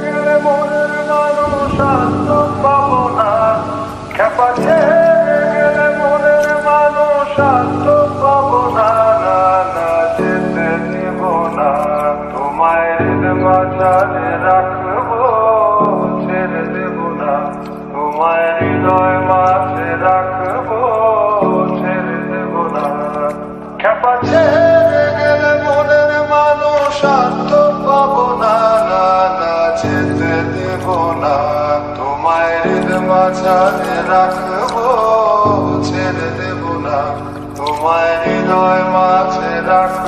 গেলে মনের মানুষ আত্ম পাবো না, খেপা ছেড়ে গেলে মনের মানুষ আত্ম পাবো না, না না যেতে দিব না, তোমায় মাঝারে রাখবো, ছেড়ে দেব না, তোমায় হৃদয় মাঝে রাখবো, ছেড়ে দেব না, খেপা ছেড়ে গেলে মনের মানুষ আত্ম পাবো না, না না যেতে দেব না, তোমায় মাঝারে রাখবো, ছেড়ে দেব না, তোমায় হৃদয় মাঝে রাখবো।